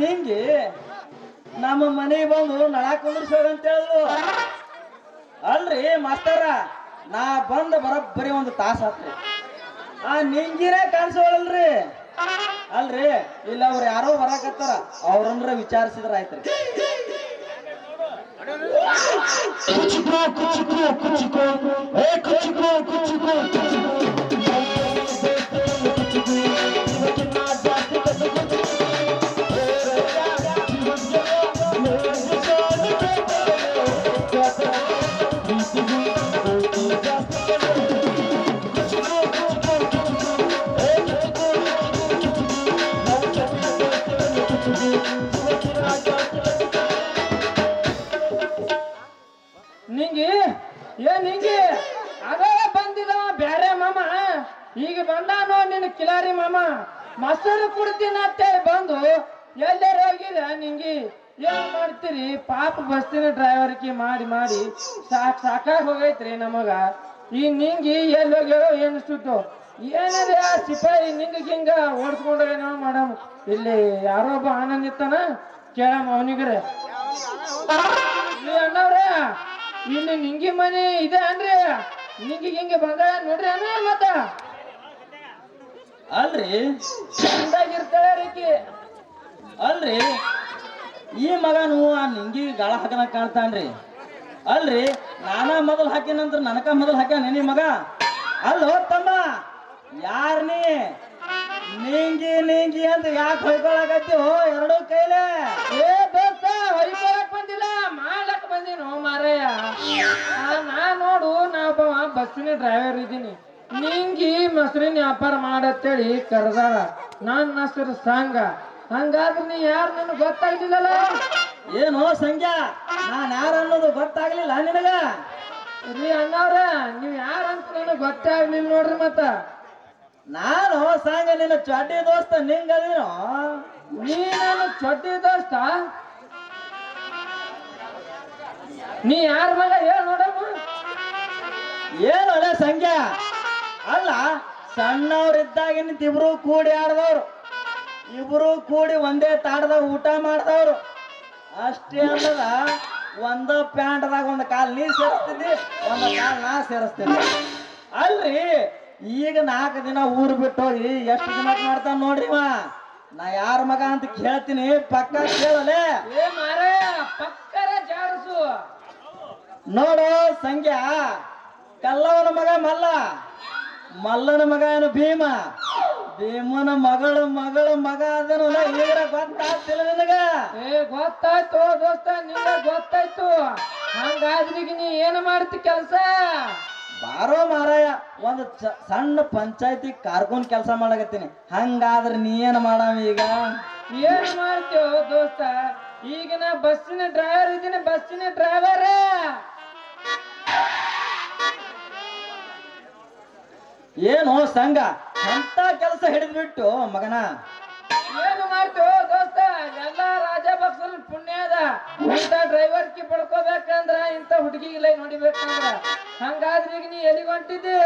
ನಿಂಗೆ ನಮ್ಮ ಮನೆಗೆ ಬಂದು ನಳ ಕುಂದ್ರಿಸೋಗ ಅಂತ ಹೇಳಿದ್ರು. ಅಲ್ರಿ ಮಾಸ್ತರ, ನಾ ಬಂದ ಬರೋಬ್ಬರಿ ಒಂದು ತಾಸ ಆತ್ರಿ. ಆ ನಿಂಗಿನೇ ಕಾಣಿಸೋಳಲ್ರಿ. ಅಲ್ರಿ ಇಲ್ಲ ಅವ್ರು ಯಾರೋ ಬರಾಕತ್ತಾರ, ಅವ್ರಂದ್ರ ವಿಚಾರಿಸಿದ್ರ ಆಯ್ತ್ರಿ. ಕುಚಿಕೋ ಕುಚಿಕೋ ಕುಚಿಕೋ ಏ ಕುಚಿಕೋ ಕುಚಿಕೋ ಕುಚಿಕೋ ನಿಂಗಿ ನಿಂಗಿ ಆಗ ಬಂದಿದ ಬ್ಯಾರೆ ಮಾಮ, ಈಗ ಬಂದಾನೋ ನಿನ್ ಕಿಲಾರಿ ಮಾಮ. ಮೊಸರು ಕುಡ್ತೀನಿ ಅಂತೇಳಿ ಬಂದು ಎಲ್ಲರೂ ಹೋಗಿದ. ನಿಂಗಿ ಏನ್ ಮಾಡ್ತೀರಿ ಪಾಪ, ಬಸ್ಸಿನ ಡ್ರೈವರ್ಕಿ ಮಾಡಿ ಮಾಡಿ ಸಾಕಾಗಿ ಹೋಗೈತ್ರಿ ನಮಗ. ಈ ನಿಂಗಿ ಎಲ್ಲಿ ಹೋಗ್ಯಾರೋ ಏನು ಸುಟ್ಟು ಏನದ ಸಿಪಾಯಿ ನಿಂಗ ಹಿಂಗ ಓಡಿಸ್ಕೊಂಡೇನೋ ಮಾಡಮ್. ಇಲ್ಲಿ ಯಾರೋ ಒಬ್ಬ ಆನಂದ್ ಇತ್ತಾನ, ಕೇಳಮ್ಮ ಅವನಿಗ್ರೆ. ಅಣ್ಣವ್ರ ಇನ್ನು ನಿಂಗಿ ಮನೆ ಇದೆ ಅನ್ರಿ, ನಿಂಗಿ ಹಿಂಗೆ ಬಂದ ನೋಡ್ರಿ ಅಣ್ಣ. ಮತ್ತ ಅಲ್ರಿ ಚಂದಾಗಿರ್ತಾಳೆ ರೀಕಿ. ಅಲ್ರಿ ಈ ಮಗನು ಆ ನಿಂಗಿ ಗಾಳ ಹಾಕನ ಕಾಣ್ತಾನ್ರಿ. ಅಲ್ರಿ ನಾನ ಮೊದಲು ಹಾಕಿನಂದ್ರ ನನಕ ಮೊದಲು ಹಾಕ್ಯಾನ ನಿನ್ ಮಗ. ಅಲ್ಲೋ ತಮ್ಮ, ಯಾರ್ ನಿಂಗಿ ನಿಂಗಿ ಅಂತ ಯಾಕೆ ಹೊಯ್ಕೊಳಕತ್ತೀವೋ ಎರಡು ಕೈಲೇ? ಏ ದೋಸ್ತ, ಹೊಯ್ಕೊಳಕ್ ಬಂದಿಲ್ಲ, ಮಾಡ್ಲಕ್ ಬಂದಿನೋ ಮಾರಯ್ಯ. ನಾ ನೋಡು, ನಾ ಒಬ್ಬ ಬಸ್ಸಿನ ಡ್ರೈವರ್ ಇದ್ದೀನಿ. ನಿಂಗಿ ಮೊಸರಿನ ವ್ಯಾಪಾರ ಮಾಡತ್ತೇಳಿ ಕರೆದಾರ. ನನ್ನ ಹೆಸರು ಸಂಘ. ಹಂಗಾದ್ರೆ ನೀ ಯಾರು ನನಗೆ ಗೊತ್ತಾಗ್ಲಿಲ್ಲಲ್ಲ? ಏನೋ ಸಂಖ್ಯಾ, ನಾನ್ ಯಾರು ಅನ್ನೋದು ಗೊತ್ತಾಗ್ಲಿಲ್ಲ ನಿನಗ? ರೀ ಅಣ್ಣವ್ರ, ನೀವ್ ಯಾರಂತ ನನಗೆ ಗೊತ್ತಾಗ್ಲಿಲ್ಲ ನೋಡ್ರಿ. ಮತ್ತ ನಾನು ಸಂಘ ನಿನ್ನ ಚಡ್ಡಿ ದೋಸ್ತ ನಿಂಗದೇನೋ? ನೀ ನಾನು ಚೊಟ್ಟಿ ದೋಸ್ತ? ನೀ ಯಾರ ಮಗ ಹೇಳ ನೋಡಮ್ಮ. ಏನು ಅಲ್ಲ ಸಂಖ್ಯಾ, ಅಲ್ಲ ಸಣ್ಣವ್ರಿದ್ದಾಗಿನ ಇಬ್ರು ಕೂಡಿ ಆಡ್ದವ್ರು, ಇಬ್ರು ಕೂಡಿ ಒಂದೇ ತಾಡ್ದಾಗ ಊಟ ಮಾಡ್ದವ್ರು. ಅಷ್ಟೇ ಅಲ್ಲದ ಒಂದ ಪ್ಯಾಂಟ್ದಾಗ ಒಂದು ಕಾಲ್ ನೀ ಸೇರಿಸ್ತಿದ್ದಿ, ಒಂದು ಕಾಲ್ ನಾ ಸೇರಿಸ್ತಿದ್ದೆ. ಅಲ್ರಿ ಈಗ 4 ದಿನ ಊರು ಬಿಟ್ಟು ಹೋಗಿ ಎಷ್ಟು ದಿನಕ್ಕೆ ಮಾಡ್ತಾನ ನೋಡ್ರಿ. ನಾ ಯಾರ ಮಗ ಅಂತ ಕೇಳ್ತೀನಿ, ಪಕ್ಕ ಕೇಳಲೆ. ಏ ಮಾರೇ, ಪಕ್ಕರ ಜಾಡಸು ನೋಡು ಸಂಖ್ಯಾ, ಕಲ್ಲವನ ಮಗ ಮಲ್ಲ, ಮಲ್ಲನ ಮಗ ಏನು ಭೀಮ, ಭೀಮನ ಮಗಳ ಮಗ ಅದನಲ್ಲ. ಈಗ ಗೊತ್ತಾಗ್ತಿಲ್ಲ ನಿನಗ? ಏ ಗೊತ್ತಾಯ್ತು ದೋಸ್ತ, ನಿಂಗ ಗೊತ್ತಾಯ್ತು. ಹಂಗಾದ್ರಿಗೆ ನೀ ಏನು ಮಾಡ್ತಿ ಕೆಲಸ? ಬಾರೋ ಮಾರಾಯ, ಒಂದು ಸಣ್ಣ ಪಂಚಾಯತಿ ಕಾರ್ಕೊಂಡ್ ಕೆಲಸ ಮಾಡಕತ್ತೀನಿ. ಹಂಗಾದ್ರೆ ನೀ ಏನ್ ಮಾಡವ ಈಗ? ಏನ್ ಮಾಡ್ತೀವೋ ದೋಸ್ತ, ಈಗ ನಾ ಬಸ್ಸಿನ ಡ್ರೈವರ್ ಇದ್ದೀನಿ, ಬಸ್ಸಿನ ಡ್ರೈವರ್. ಏನು ಸಂಘ ಅಂತ ಕೆಲಸ ಹಿಡಿದ್ಬಿಟ್ಟು ಮಗನ? ಏನು ಮಾಡ್ತೀವೋ ದೋಸ್ತ, ಎಲ್ಲ ರಾಜಭಕ್ತರ ಪುಣ್ಯ ಅದ. ಇಂಥ ಡ್ರೈವರ್ಕಿ ಪಡ್ಕೋಬೇಕಂದ್ರ, ಇಂಥ ಹುಡುಗಿಗಿಲ್ಲ ನೋಡಿಬೇಕಂದ್ರ. ಹಂಗಾದ್ರೆ ಈಗ ನೀ ಎಲ್ಲಿಗೆ ಹೊಂಟಿದ್ದಿ?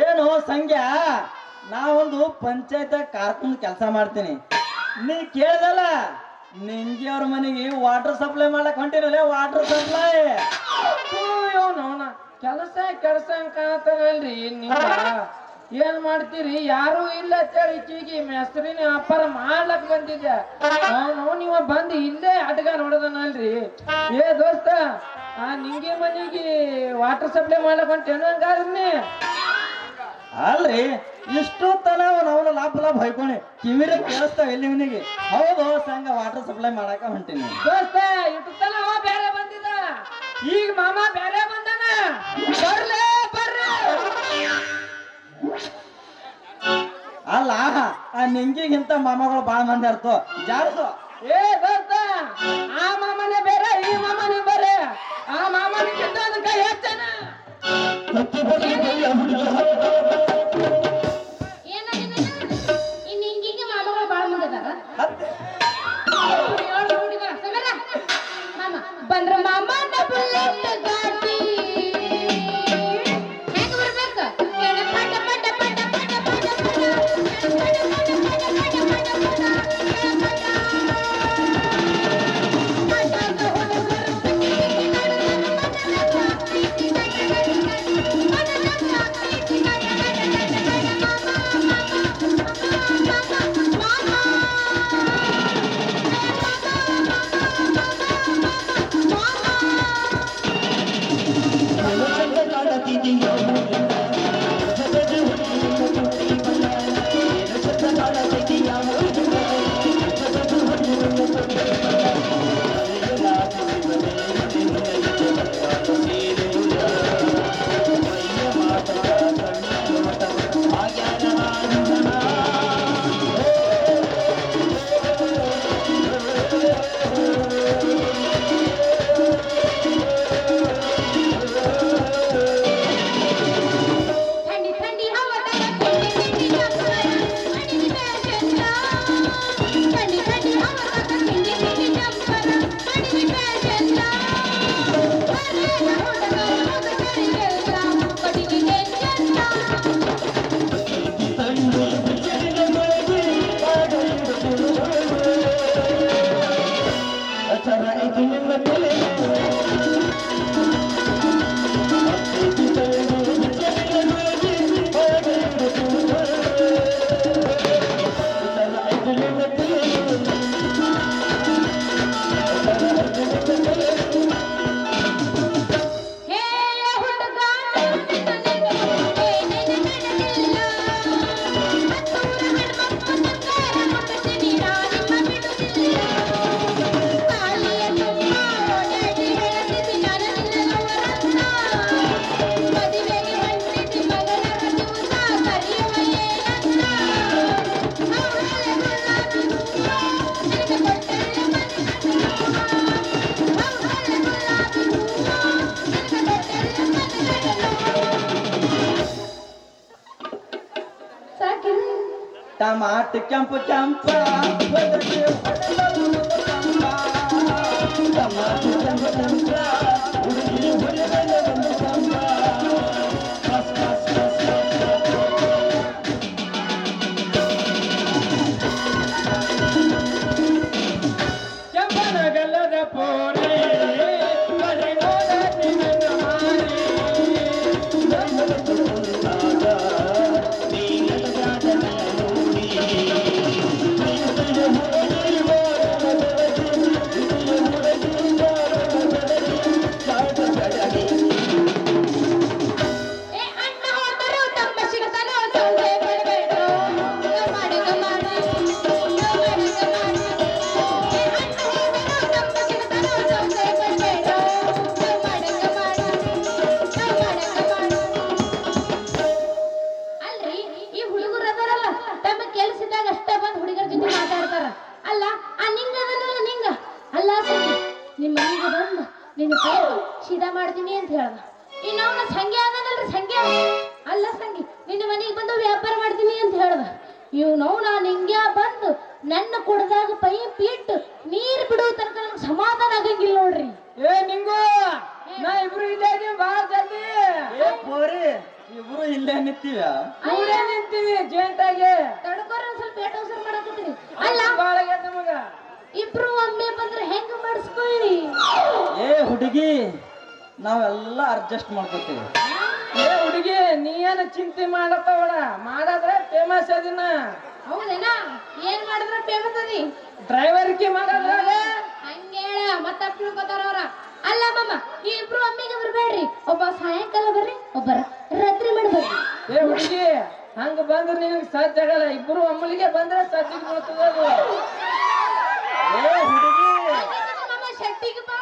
ಏನು ಸಂಖ್ಯಾ, ನಾವೊಂದು ಪಂಚಾಯತ್ ಕಾರ್ಕೊಂಡ್ ಕೆಲಸ ಮಾಡ್ತೀನಿ. ನೀ ಕೇಳ್ದಲ್ಲ, ನಿಂಗೆ ಅವ್ರ ಮನೆಗೆ ವಾಟರ್ ಸಪ್ಲೈ ಮಾಡಕ್ ಹೊಂಟಿನಲ್ಲ, ವಾಟರ್ ಸಪ್ಲೈ. ಇವನು ಕೆಲಸ ಕಾಣತಾನಲ್ರಿ. ನೀವು ಏನ್ ಮಾಡ್ತೀರಿ? ಯಾರು ಇಲ್ಲ ಅಂತೇಳಿ ಈಕಿಗೆ ಹೆಸರಿನ ವ್ಯಾಪಾರ ಮಾಡ್ಲಕ್ ಬಂದಿದ್ದೆ. ನೀವ ಬಂದು ಇಲ್ಲೇ ಅಡ್ಗ ನೋಡದನಲ್ರಿ. ಏ ದೋಸ್ತ, ಆ ನಿಂಗೆ ಮನೆಗೆ ವಾಟರ್ ಸಪ್ಲೈ ಮಾಡ್ಲಕ್ ಹೊಂಟೇನು? ಹಂಗಾದ್ರಿ ಅಲ್ರಿ ಇಷ್ಟು ತನ ನಾವು ಲಾಭ ಹೊಯ್ಕೊಣಿ ಕಿವಿರ ಕೇಳಿಸ್ತಾವ ಎಲ್ಲಿ ಇವನಿಗೆ. ಹೌದು ಸಂಘ ವಾಟರ್ ಸಪ್ಲೈ ಮಾಡಾಕ ಹೊಂಟೀನಿ. ದೋಸ್ತ, ಇಟ್ಟು ತನ ಅವ ಬೇರೆ ಬಂದಿದ್ದ, ಈಗ ಮಾಮ ಬೇರೆ ಬಂದಾನ. ಬರ್ಲೇ ಬರ್ರಿ. ಅಲ್ಲ ಆ ನಿಂಗಿಗಿಂತ ಮಾಮಗಳು ಬಾಳ ಮಂದಿ ಅರ್ಥ ಜಾರಸು. ಏ ದೋಸ್ತ, ಆ ಮಾಮನೇ ಬೇರೆ, ಈ ಮಾಮನೇ ಬೇರೆ. ಆ ಮಾಮನಿಗಿಂತ ಅದನ್ನ ಕೈ ಹೆಚ್ಚನ. ಇನ್ನು ಹಿಂಗಿಗೆ ಮಾಮಗಳು ಬಾಳ ಮುಂದದಾರ. ಮಾಮ ಬಂದ್ರ ಮಾಮ ಬುಲೆಟ್ ಗಾಡಿ ಹೆಂಗ್ ಬರ್ಬೇಕು? ಪಟ ಪಟ ಪಟ ಪಟ ಪಟ ಪಟ ಹಾಕಿ ಟಮಾಟ ಕೆಂಪು ಕೆಂಪ ಒದಗಿ ಹೊಡೆದಳು ಕಂಬ. ಟಮಾಟ ಕೆಂಪು ಕೆಂಪ ಹುಡುಗಿ ಹೊಡೆದಳು ಒಂದು ಕಂಬ. ಬಸ್ ಬಸ್ ಬಸ್ ಬಸ್ ಕೆಂಪನಗಲ್ಲದ ಪೋರೆ ಬರೆ ನೋಡತಿ ನನ್ನ ಮಾರಿ. ಏ ಅಣ್ಣ ಹೋದರು ತಮ್ಮ ಸಿಗತನೋ ಸೌದೆ ಪಡಬೇಡ ಗಮಾಡ ಗಮಾಡ ಗಮಾಡ ಗಮಾಡ. ಏ ಅಣ್ಣ ಹೋದರು ತಮ್ಮ ಸಿಗತನೋ ಸೌದೆ ಪಡಬೇಡ ಗಮಾಡ ಗಮಾಡ ಗಮಾಡ ಗಮಾಡ. ಅಲ್ರಿ ಈ ಹುಡುಗರು ಅದಾರಲ್ಲ ತಮ್ಮ ಕೆಲ್ಸದಾಗ ಅಷ್ಟ ಬಂದ್ ಹುಡುಗರ ಜೊತೆ ಮಾತಾಡ್ತಾರ. ಅಲ್ಲ ಆ ನಿಂಗ ಅದನಲ್ಲ ನಿಂಗ ಅಲ್ಲ ಸಂಗಿ ನಿಮ್ಮ ಮನೆಗೆ ಬಂದು ನಿನ್ನ ಕೈ ಸೀದಾ ಮಾಡ್ತೀನಿ ಅಂತ ಹೇಳ್ದ. ಇನ್ನವನ ಸಂಖ್ಯೆ ಅದನಲ್ರಿ ಸಂಖ್ಯೆ ಅಲ್ಲ ಸಂಗಿ ನಿನ್ನ ಮನೆಗೆ ಬಂದು ವ್ಯಾಪಾರ ಮಾಡ್ತೀನಿ ಅಂತ ಹೇಳ್ದ. ಇವ್ನವ್ನ ನಿಂಗ್ಯಾ ಬಂದು ನನ್ನ ಕುಡ್ದಾಗ ಪೈಪ್ ಇಟ್ಟು ನೀರ್ ಬಿಡೋ ತನಕ ನನಗೆ ಸಮಾಧಾನ ಆಗಂಗಿಲ್ಲ ನೋಡ್ರಿ. ಏ ನಿಂಗು ನಾ ಇಬ್ರು ಇದ್ದಾಗೆ ಬಾ ಜಲ್ದಿ. ಏ ಪೋರಿ ಇಬ್ರು ಇಲ್ಲೇ ನಿಂತೀವ. ಕೂಡೇ ನಿಂತೀವಿ ಜೇಂಟಾಗೆ. ತಡ್ಕೋರ ಸ್ವಲ್ಪ ಏಟ ಅವಸರ ಮಾಡಕತ್ತೀರಿ. ಅಲ್ಲ ಬಾಳಗೆ ನಮಗ ಇಬ್ರು ಒಮ್ಮೆ ಬಂದ್ರೆ ಹೆಂಗ ಮಾಡಿಸ್ಕೊಳ್ಳಿ. ಏ ಹುಡುಗಿ ನಾವೆಲ್ಲ ಅಡ್ಜಸ್ಟ್ ಮಾಡ್ಕೋತೀವಿ. ಏ ಹುಡುಗಿ ನೀ ಏನ ಚಿಂತೆ ಮಾಡತ್ತವಳ ಮಾಡಾದ್ರೆ ಫೇಮಸ್ ಅದಿನ. ಹೌದೇನಾ ಏನ್ ಮಾಡಿದ್ರ ಫೇಮಸ್ ಅದಿ ಡ್ರೈವರ್ಗೆ ಮಾಡಾದ್ರಾಗ ಹಂಗೇಳ ಮತ್ತ ತಿಳ್ಕೊತಾರ ಅವ್ರ. ಅಲ್ಲ ಮಮ್ಮ ಈ ಇಬ್ರು ಒಮ್ಮೆಗೆ ಬರ್ಬೇಡ್ರಿ. ಒಬ್ಬ ಸಾಯಂಕಾಲ ಬರ್ರಿ ಒಬ್ಬರ ರಾತ್ರಿ ಮಾಡಿ ಬರ್ರಿ. ಏ ಹುಡುಗಿ ಹಂಗ ಬಂದ್ರೆ ನಿನಗೆ ಸಜ್ಜಾಗಲ್ಲ. ಇಬ್ರು ಒಮ್ಮಲಿಗೆ ಬಂದ್ರೆ ಸಜ್ಜಿಗೆ ಬೀಳ್ತದ ಅದು. ಏ ಹುಡುಗಿ ಮಮ್ಮ ಶೆಟ್ಟಿಗೆ ಬಾ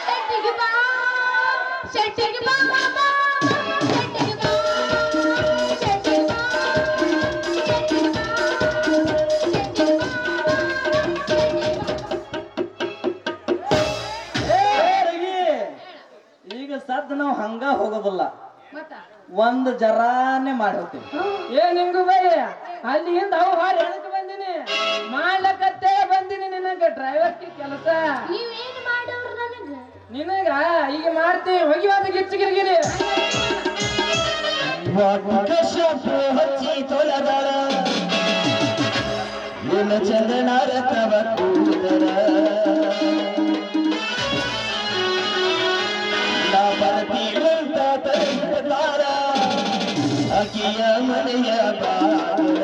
ಶೆಟ್ಟಿಗೆ ಬಾ ಶೆಟ್ಟಿಗೆ ಬಾ ಮಮ್ಮ ಶೆಟ್ಟಿಗೆ ಬಾ ಶೆಟ್ಟಿಗೆ ಬಾ ಶೆಟ್ಟಿಗೆ ಬಾ ಶೆಟ್ಟಿಗೆ ಬಾ ಏ ಹುಡುಗಿ ಈಗ ಸದ್ ನಾವು ಹಂಗ ಹೋಗೋದಿಲ್ಲ, ಮತ್ತ ಒಂದ್ ಜರಾನೆ ಮಾಡಿ ಹೋಗ್ತೀವಿ. ಏ ನಿಂಗು ಬೈ ಅಲ್ಲಿಂದ ಅವು ಹಾಡಿ ಎಳಕ್ ಬಂದಿನಿ ಮಾಡ್ಲಕತ್ತೇ ಬಂದಿನಿ. ನಿನಗ ಡ್ರೈವರ್ಗೆ ಕೆಲಸ ನೀವೇನ್ ಮಾಡೋರು ನನಗ ನಿನಗ ಈಗ ಮಾಡ್ತೀವಿ. ಹೋಗಿ ಒಂದು ಗಿಚ್ಚು ಗಿರ್ಗಿರಿ. ಶಾಂಪು ಹಚ್ಚಿ ತೊಳೆದಳ ನಿನ್ನ ಚಂದನಾರ ತವ ಕೂದಲ. ನಾ ಬರ್ತೀವಂತ ತಲೆತಾರ ಅಕಿಯ ಮನೆಯ ಬಾಗಿಲ.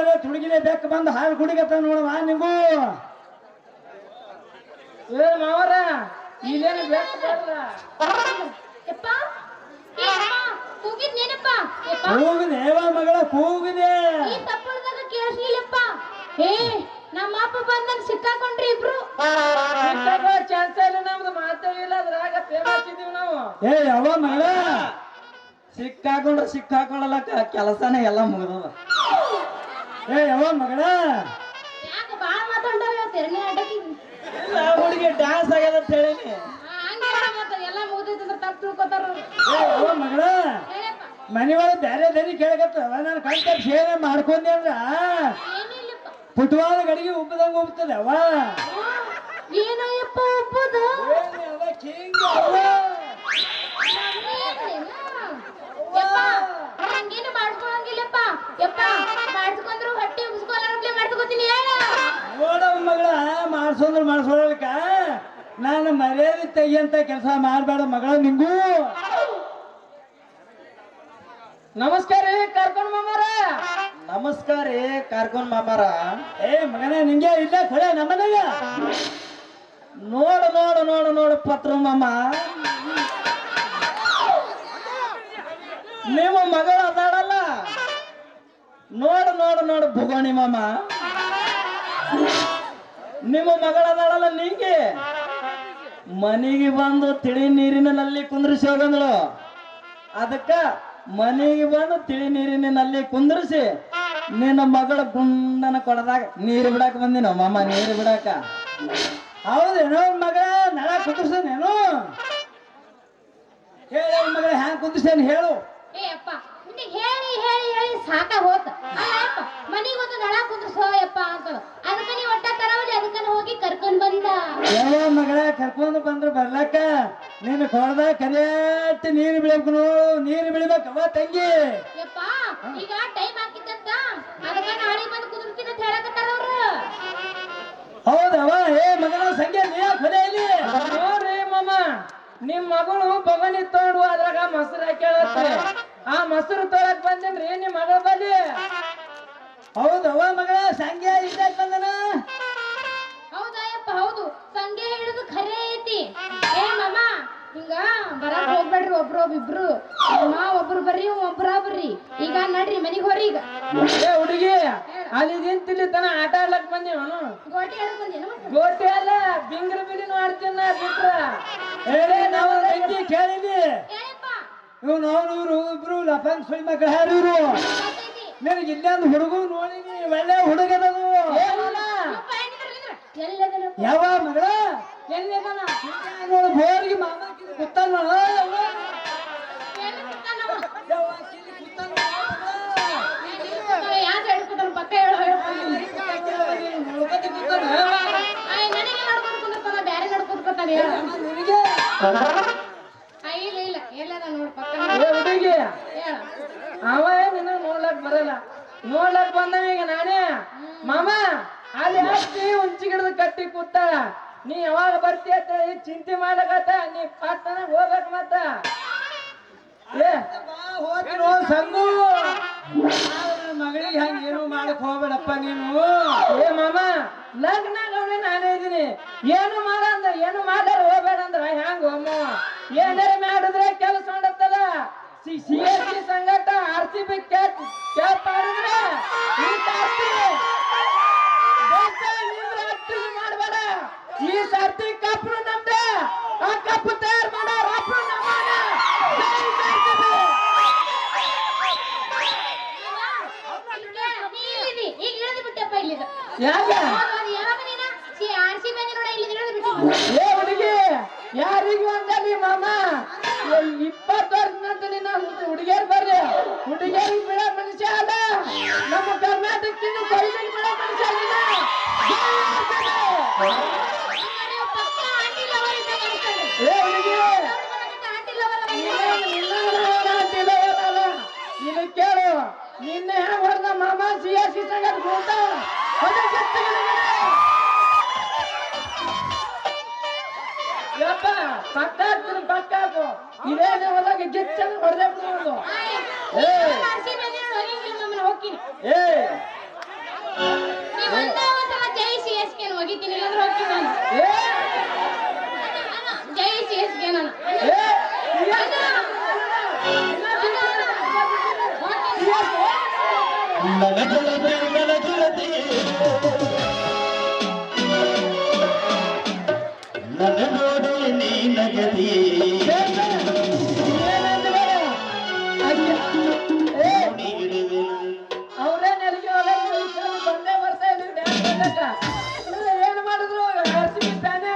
ನೋಡಿದ್ರೆ ತುಡುಗಿಲೆ ಬೆಕ್ಕ ಬಂದು ಹಾಲು ಕುಡಿಗತ್ತ ನೋಡವ ನಿಂಗೂ. ಏ ಮಾವರ ಇಲ್ಲೇನು ಬೇಕು ಬರಲ್ಲ. ಯಪ್ಪ ಏ ಅಮ್ಮ, ಕೂಗಿದ್ನೇನಪ್ಪ ಯಪ್ಪ? ಕೂಗಿದೆ ಮಗಳ ಕೂಗಿದೆ. ಈ ತಪ್ಪಳದಾಗ ಕೇಳಿಸ್ಲಿಲ್ಲಪ್ಪ. ಏ ನಮ್ಮ ಅಪ್ಪ ಬಂದಾಗ ಸಿಕ್ಕಾಕೊಂಡ್ರಿ ಇಬ್ರು. ಚಾನ್ಸ್ ಇಲ್ಲ, ನಮ್ದು ಮಾತೇ ಇಲ್ಲ, ಅದ್ರಾಗ ಫೇಮಸ್ ಇದೀವಿ ನಾವು. ಏ ಯಾವ ಮಗಳ ಸಿಕ್ಕಾಕೊಂಡ್ರೆ ಸಿಕ್ಕಾಕೊಳ್ಳಲಕ್ಕ ಕೆಲಸನೇ ಎಲ್ಲ ಮುಗಿದವ. ಏ ಯಾವ ಮಗಳ ಯಾಕೆ ಬಾಳ ಮಾತಾಡ್ತಾರ ತೆರನೇ ಅಡ್ಡಕ್ಕೆ? ಇಲ್ಲ ಹುಡುಗಿ ಡ್ಯಾನ್ಸ್ ಆಗ್ಯದ ಅಂತ ಹೇಳಿನಿ. ಹಂಗೆ ಮತ್ತೆ ಎಲ್ಲ ಮುಗ್ದೈತಂದ್ರೆ ತಪ್ಪು ತಿಳ್ಕೊತಾರ ಅವ್ರು. ಏ ಯಾವ ಮಗಳ ಹೇಳಪ್ಪ. ಮನೆ ಒಳಗೆ ಬೇರೆ ದನಿ ಕೇಳಕತ್ತವ ನಾನು ಕಣ್ಕ ಸೇವೆ ಮಾಡ್ಕೊಂಡೆ ಅಂದ್ರ ಏನಿಲ್ಲಪ್ಪ. ಪುಟ್ವಾದ ಗಡಿಗೆ ಉಬ್ಬದಂಗ ಉಬ್ತದೆ ಅವ. ಏನೋ ಯಪ್ಪ ಒಬ್ಬದು ಹಂಗೇನು ಮಾಡ್ಕೊಳಂಗಿಲ್ಲಪ್ಪ. ಯಪ್ಪ ಮಾಡ್ಸ್ಕೊಂಡ್ರು ಹೊಟ್ಟೆ ಉಗಿಸ್ಕೊಲಾರ್ಲೆ ಮಾಡ್ಸ್ಕೊತೀನಿ ಹೇಳ. ನೋಡವ ಮಗಳ ಮಾಡ್ಸೋಳಕ ನಾನು ಮರ್ಯಾದೆ ತೆಗಿಯಂತ ಕೆಲಸ ಮಾಡಬೇಡ ಮಗಳ ನಿಂಗೂ. ನಮಸ್ಕಾರ ರೀ ಕರ್ಕೊಂಡ್ ಮಾಮಾರ. ನಮಸ್ಕಾರ ರೀ ಕಾರ್ಕೊಂಡ್ ಮಾಮಾರ. ಏ ಮಗನೇ ನಿಂಗೆ ಇಲ್ಲ ಕೊಳೆ ನಮ್ಮನೆಗ ನೋಡು ನೋಡು ನೋಡು ನೋಡು ಪತ್ರ ಮಾಮ, ನಿಮ್ಮ ಮಗಳ ಅದಾಳಲ್ಲ ನೋಡು ನೋಡು ನೋಡು ಭುಗೋಣಿ ಮಾಮ, ನಿಮ್ಮ ಮಗಳ ಅದಾಳಲ್ಲ ನಿಂಗೆ ಮನೆಗೆ ಬಂದು ತಿಳಿ ನೀರಿನಲ್ಲಿ ಕುಂದ್ರಿಸಿ ಹೋಗಂದಳು. ಅದಕ್ಕ ಮನೆಗೆ ಬಂದು ತಿಳಿ ನೀರಿನಲ್ಲಿ ಕುಂದ್ರಿಸಿ ನಿನ್ನ ಮಗಳ ಗುಂಡನ ಕೊಡದಾಗ ನೀರು ಬಿಡಾಕ ಬಂದಿನ ಮಾಮ. ನೀರು ಬಿಡಾಕ ಹೌದೇನೋ ಮಗ ನಳ ಕುಂದ್ರಸನೇನು? ಹೇಳ ಮಗಳ ಹ್ಯಾಂಗ ಕುಂದ್ರಸೇನು ಹೇಳು. ಏ ಅಪ್ಪ ನಿನಗೆ ಹೇಳಿ ಹೇಳಿ ಹೇಳಿ ಸಾಕ ಹೋತ. ಅಲ್ಲ ಅಪ್ಪ ಮನಿಗೆ ಒಂದು ನಳ ಕುಂದ್ರಸೋ ಯಪ್ಪ ಅಂತ ಅದಕ್ಕೆ ನೀವು ಒಟ್ಟ ತರವಲ್ಲಿ ಅದಕ್ಕ ಹೋಗಿ ಕರ್ಕೊಂಡ್ ಬಂದ. ಯಾವ ಮಗಳ ಕರ್ಕೊಂಡು ಬಂದ್ರೆ ಬರ್ಲಕ್ಕ ನೀನು ಕೊಡದಾಗ ಕರೆಕ್ಟ್ ನೀರು ಬಿಡಬೇಕು ನೋಡು. ನೀರು ಬಿಡ್ಬೇಕವ ತಂಗಿ. ಯಪ್ಪ ಈಗ ಟೈಮ್ ಹಾಕಿತ್ತಂತ ಅದಕ್ಕ ನಾಳೆ ಬಂದು ಕುದುರ್ತೀನಿ ಅಂತ ಹೇಳಕತ್ತಾರ ಅವ್ರು. ಹೌದವ. ಏ ಮಗನ ಸಂಖ್ಯೆ ನೀಯ ಕೊನೆಯಲ್ಲಿ ನೋಡ್ರಿ ಮಾಮ, ನಿಮ್ ಮಗಳು ಬಗಣಿ ತಗೊಂಡು ಅದ್ರಾಗ ಮೊಸರು ಹಾಕ್ಯಾಳತ್ರಿ. ಆ ಮೊಸರು ತೊಳಕ್ ಬಂದೇನ್ರಿ ನಿಮ್ ಮಗಳ ಬಲ್ಲಿ. ಹೌದವ ಮಗಳ ಸಂಖ್ಯೆ ಇದ್ದಾಗ ಬಂದನ. ಹೌದಾ ಯಪ್ಪ ಹೌದು, ಸಂಗೆ ಹಿಡಿದು ಖರೆ ಐತಿ. ಏ ಮಾಮ ಹಿಂಗ ಬರಕ್ ಹೋಗ್ಬೇಡ್ರಿ ಒಬ್ರು ಒಬ್ರು ಬರ್ರಿ ಒಬ್ರ ಬರ್ರಿ. ಈಗ ನಡ್ರಿ ಮನಿಗ್ ಹೋರಿ. ಈಗ ಏ ಹುಡುಗಿ ಅಲ್ಲಿ ನಿಂತಿಲ್ಲಿ ತನ ಆಟ ಆಡ್ಲಕ್ ಬಂದೇವನು. ಗೋಟಿ ಆಡಕ್ ಬಂದೇನು? ಗೋಟಿ ಅಲ್ಲ ಬಿಂಗ್ರ ಬಿಲಿನೂ ಆಡ್ತೀನ ಬಿಟ್ರ. ಹೇಳಿ ನಾವು ತಂಗಿ ಕೇಳಿದ್ವಿ. ಹೇಳಪ್ಪ ಇವ್ನು ಇವ್ರು ಇಬ್ರು ಲಪಂಗ್ ಸುಳಿ ಮಕ್ಕಳು ಯಾರು ಇವ್ರು? ಗೊತ್ತೈತಿ. ನಿನಗೆ ಇಲ್ಲೊಂದು ಹುಡುಗ ನೋಡಿನಿ ಒಳ್ಳೆ ಹುಡುಗದದು. ಏನಲ್ಲ ಯಪ್ಪ, ಏನಿದ್ರಿ? ಎಲ್ಲದನಪ್ಪ? ಯಾವ ಮಗಳ ಎಲ್ಲಿದಾನ? ನೋಡು ಬೋರಿಗೆ ಮಾಮ ಕೂತಾನ ನೋಡ. ಎಲ್ಲಿ ಕೂತಾನವ? ಯವ್ವ, ಕಿಲ್ಲಿ ಕೂತಾನ ನೋಡು ಮಗಳ. ಎಲ್ಲಿ ಕೂತಾನ? ಯಾಕ್ ಹೇಳ್ಕೊತಾನ? ಪಕ್ಕ ಹೇಳು ಹೇಳಪ್ಪ. ನೋಡ್ಕೊತ ಕೂತಾನ. ಆಯ್ ನನಗೆ ನಡ್ಕೊಂಡು ಕುಂದಿರ್ತಾನ, ಬ್ಯಾರೆ ನಡ್ಕೊಂಡು ಕೂತಾನ ಹೇಳ. ನಿನಗೆ ಇಲ್ಲ ಇಲ್ಲ ಎಲ್ಲದ ನೋಡ್ ಪಕ್ಕ ಏ ಹುಡುಗಿ ಹೇಳ. ಅವ ನಿನ್ನ ನೋಡ್ಲಕ್ ಬರಲ್ಲ. ನೋಡ್ಲಕ್ ಬಂದವ ಈಗ ನಾನೇ. ಮಾಮ ಅಲ್ಲಿ ಅಷ್ಟಿ ಉಂಚಿ ಗಿಡದ ಕಟ್ಟಿ ಕೂತ ನೀ ಯಾವಾಗ ಬರ್ತಿ ಅಂತ ಹೇಳಿ ಚಿಂತೆ ಮಾಡ್ಲಕತ್ತ. ನೀ ಪಟ್ಟಣ ಹೋಗ್ಬೇಕು ಮತ್ತ. ಏ ಹೋಗ್ತಿರೋ ಸಂಗು. ಮಗಳಿಗೆ ಹಂಗೇನು ಮಾಡಕ್ ಹೋಗ್ಬೇಡಪ್ಪ ನೀನು. ಏ ಮಾಮ ಲಗ್ನ ಗೌಣಿ ನಾನೇ ಇದೀನಿ. ಏನು ಮಾಡಾರ ಹೋಗ್ಬೇಡ ಅಂದ್ರ ಹೆಂಗ ಅಮ್ಮ? ಏನಾರ ಮಾಡಿದ್ರೆ ಕೆಲಸ ಮಾಡತ್ತಲ್ಲ. CSC ಸಂಗಟ RCB ಕ್ಯಾಪ್ ಮಾಡಿದ್ರೆ ಮಾಡಬೇಡ. ಈ ಸರ್ತಿ ಕಪ್ರು ನಮ್ದೆ. ಆ ಕಪ್ಪು ತಯಾರು ಮಾಡೋ ರಾಪ್ರು ನಮ್ಮನೆ. ಈಗ ಇಳಿದು ಬಿಟ್ಟಪ್ಪ ಇಲ್ಲಿದ. ಯಾಕೆ ಯಾವಾಗ ನೀನ ಆರ್ಸಿ ಬಂದಿ ನೋಡ ಇಲ್ಲಿ ಇಳಿದು ಬಿಟ್ಟು. ಏ ಹುಡುಗಿ ಯಾರಿಗೂ ಅಂದಲ್ಲಿ ಮಾಮ 20 ವರ್ಷ ನಿನ್ನ ಹುಡುಗಿಯರ್ ಬರ್ರಿ. ಹುಡುಗಿಯರಿಗೆ ಬಿಡ ಮನುಷ್ಯ ಅಲ್ಲ. ನಮ್ಮ ಕರ್ನಾಟಕದಿಂದ ಕೊಯ್ಲಿಗೆ ಬಿಡ ಮನುಷ್ಯ ಅಲ್ಲ. ಪಕ್ಕ ಆಂಟಿ ಲವರ್ ಇದ್ದ ಕಾಣಿಸ್ತಾನೆ. ಏ ಹುಡುಗಿ ಆಂಟಿ ಲವರ್ ಇದು ಕೇಳು. ನಿನ್ನೆ ಹೆಂಗ್ ಹೊಡೆದ ಮಾಮ CSC ಸಂಗಟ ಕೂತ ಯಪ್ಪ ಪಕ್ಕ ಹಾಕ್ತೀನಿ ಪಕ್ಕ ಹಾಕು. ಇದೇನೇ ಹೊಲಗ ಗಿಚ್ಚನ್ನು ಹೊಡೆದೇ ಬಿಡೋದು. ಆರ್ಸಿ ಬಂದಿ ನೋಡಿ ಹೋಗಿಲ್ಲ ಮಮ್ಮನ ಹೋಗ್ತೀನಿ. ಏ ನನ್ನ ಗೆಳತಿ ನನ್ನ ನೋಡಿ ನೀ ನಗದಿ ಅವ್ರೇ ನೆಲಗಿ ಬಂದೇ ಬರ್ತಾ ಇದ್ರು ಡ್ಯಾನ್ಸ್ ಮಾಡಕ್ಕ ಏನ್ ಮಾಡಿದ್ರು RCB ಫ್ಯಾನ್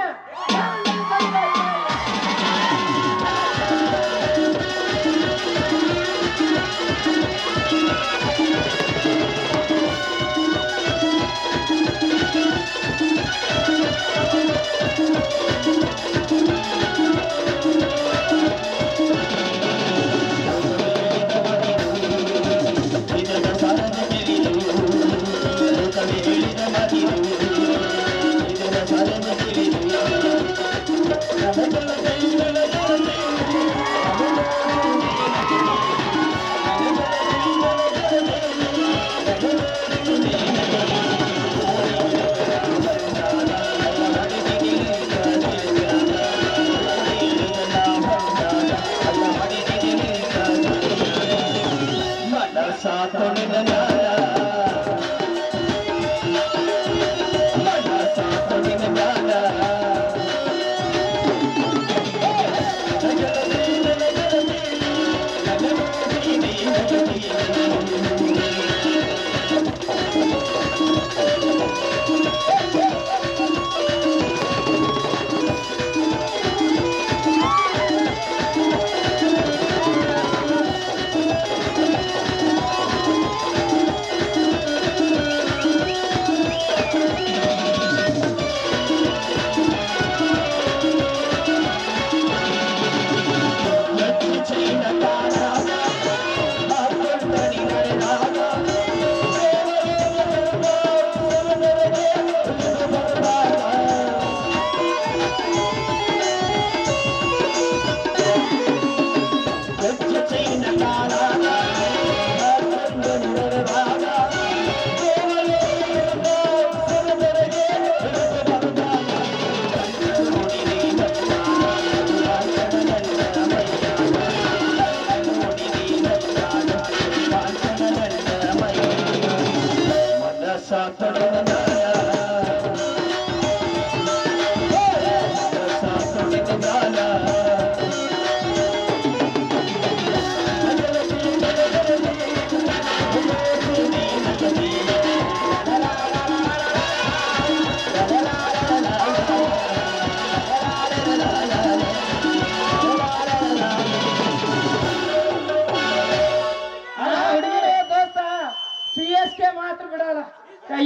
CSK ಮಾತ್ರ ಬಿಡಲ್ಲ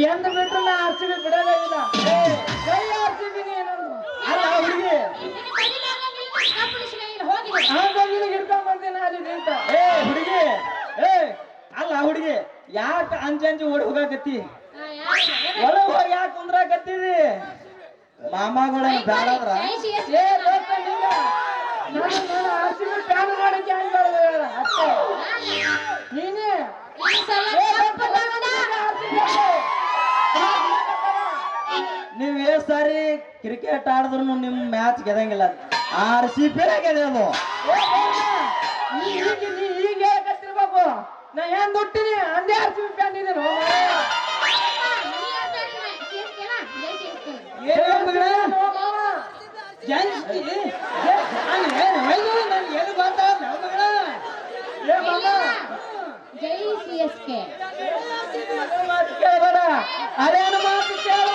ಎಂದ ಬಿಟ್ರು ನಾ RCB ಬಿಡೋದೇ ಇಲ್ಲ ಕೈ RCB ಏನಂದ್ರು ಅಲ್ಲ ಹುಡುಗಿ ಹಿಡ್ಕೊಂಡ್ ಬಂದಿನ ಅಲ್ಲಿ ನಿಂತ ಹುಡುಗಿ ಅಲ್ಲ ಹುಡುಗಿ ಯಾಕೆ ಅಂಜಂಜಿ ಓಡಿ ಹೋಗಾಕತ್ತಿ ಒಳಗ್ ಹೋಗಿ ಯಾಕೆ ಕುಂದ್ರಾಕತ್ತೀರಿ ಮಾಮಾಗಳ ಬ್ಯಾಡಾದ್ರ ಏ ದೋಸ್ತ ನಿಂಗ ನಾನು RCB ಫ್ಯಾನ್ ನೋಡಕ್ಕೆ ಹೆಂಗ್ ಅಷ್ಟೇ ನೀನೇ ನೀವ್ ಎಷ್ಟ್ ಸಾರಿ ಕ್ರಿಕೆಟ್ ಆಡಿದ್ರು ನಿಮ್ ಮ್ಯಾಚ್ ಗೆದಂಗಿಲ್ಲ RCB ಗೆದೋದು ಈಗ ಹೇಳಕತ್ತಿರ್ಬೇಕು ನಾ ಏನ್ ದುಟ್ಟಿನಿ ಅಂದೇ RCB ಫ್ಯಾನ್ ಇದೀನಿ ಜೈ CSK ಕೇಳಬೇಡ ಅದೇನು ಮಾತು ಕೇಳು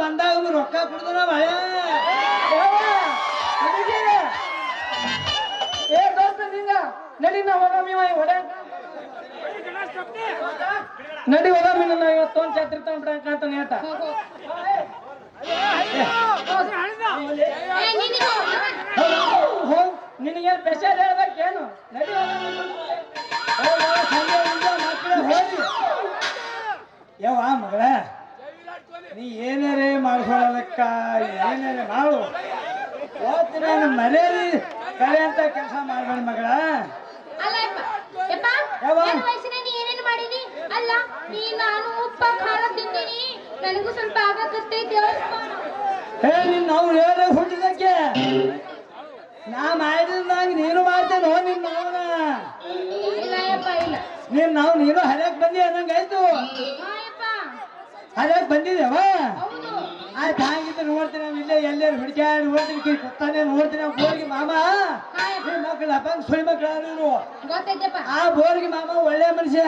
ಬಂದಾಗ ರೊಕ್ಕ ಕುಡ್ದ ಮಳೆ ಏ ದೋಸ್ತ ನಿಂಗ ನಡಿ ನಾ ಹೋಗಮ್ಮಿ ಹೊಡೆ ನಡಿ ಹೋಗಮ್ಮಿ ನನ್ನ ಇವತ್ತೊಂದು ಛತ್ರಿ ತಗೊಂಡ್ಬಿಡಂಕ ಅಂತ ನೇಟ ನಿನಗೇನು ಸ್ಪೆಷಲ್ ಹೇಳ್ಬೇಕೇನು ನಡಿ ಯವ್ವ ಮಗಳ ನೀ ಏನಾರೇ ಮಾಡ್ಕೊಳ್ಳಕ್ಕ ಏನಾರೇ ಮಾಡು ಓದ್ತೀನಿ ನಾನು ಮನೇಲಿ ಕರೆ ಅಂತ ಕೆಲಸ ಮಾಡ್ಬೇಡ ಮಗಳ ಅಲ್ಲ ಯಪ್ಪ ವಯಸ್ಸಿನ ನೀ ಏನೇನು ಮಾಡಿದಿ ಅಲ್ಲ ನೀ ನಾನು ಉಪ್ಪ ಖಾರ ತಿಂತೀನಿ ನನಗೂ ಸ್ವಲ್ಪ ಆಗಕತ್ತೈತಿ ಹೇ ನಿನ್ನ ಅವ್ರು ಹೇಳ ಹುಟ್ಟಿದಕ್ಕೆ ನಾ ಮಾಡಿದಂಗ ನೀನು ಮಾಡ್ತೇನೋ ನಿನ್ನ ಅವನ ಇಲ್ಲ ಯಪ್ಪ ಇಲ್ಲ ನೀನು ಹರ್ಯಾಕ್ ಬಂದಿ ಅನ್ನಂಗಾಯ್ತು. ಹಾ ಯಪ್ಪ ಹರ್ಯಾಕ್ ಬಂದಿದ್ದೇವ ಹೌದು ಆಯ್ತು ಹಾಗಿದ್ರೆ ನೋಡ್ತೀನಿ ನಾವು ಇಲ್ಲೇ ಎಲ್ಲರೂ ಹುಡುಕ್ಯಾಡಿ ನೋಡ್ತೀನಿ ಕೊತ್ತಾನೆ ನೋಡ್ತೀನಿ ಬೋರ್ಗಿ ಮಾಮ ಹಾ ಯಪ್ಪ ಈ ಮಕ್ಕಳು ಅಪ್ಪಂಗ ಸುಳಿ ಮಕ್ಕಳು ಇವರು ಗೊತ್ತೈತಪ್ಪ ಆ ಬೋರ್ಗಿ ಮಾಮ ಒಳ್ಳೆ ಮನುಷ್ಯ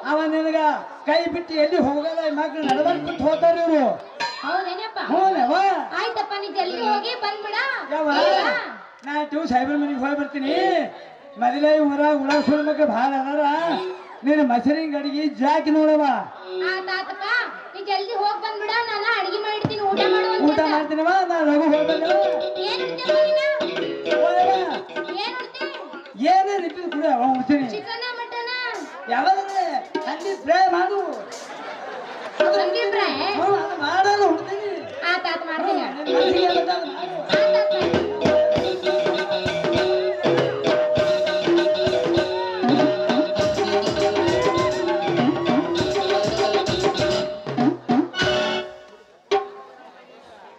ಅವ ನಿನಗ ಕೈ ಬಿಟ್ಟು ಎಲ್ಲಿ ಹೋಗಲ್ಲ ಈ ಮಕ್ಕಳು ನಡಬರ್ಕ್ ಬಿಟ್ಟು ಹೋಗ್ತಾರ ಇವರು. ಹೌದೇನಪ್ಪ ಹ್ಞೂನವ ಆಯ್ತಪ್ಪ ನೀ ಜಲ್ದಿ ಹೋಗಿ ಬಂದ್ಬಿಡ ಯಾವ ನಾ ಸಾಹೇಬ್ರ ಮನೆಗೆ ಹೋಗಿ ಬರ್ತೀನಿ. ಮೊದಲೇ ಊರಾಗ ಉಳ ಸುಳಿ ಮಕ್ಕಳು ಭಾಳ ಅದಾರ. ನೀನು ಮಸರಿನ ಗಡಿಗೆ ಜಾಕಿ ನೋಡವ. ಆತಾತಪ್ಪ ನೀ ಜಲ್ದಿ ಹೋಗಿ ಬಂದ್ಬಿಡ ನಾನು ಅಡಿಗೆ ಮಾಡಿರ್ತೀನಿ ಊಟ ಮಾಡುವಂತ ಊಟ ಮಾಡ್ತೀನವ ನಾ ಲಘು ಹೋಗ್ಬೇಕಲ್ಲ. ಏನ್ ಉಣ್ತೀಯ ನೀನು ಏನ್ ಉಣ್ತಿ ಏನೇ ರೀತಿ ಕೂಡ ಉಡ್ತೀನಿ. ಚಿಕನ ಮಟನ ಯಾವಾಗ ಅಲ್ಲಿ ಫ್ರೈ ಮಾಡು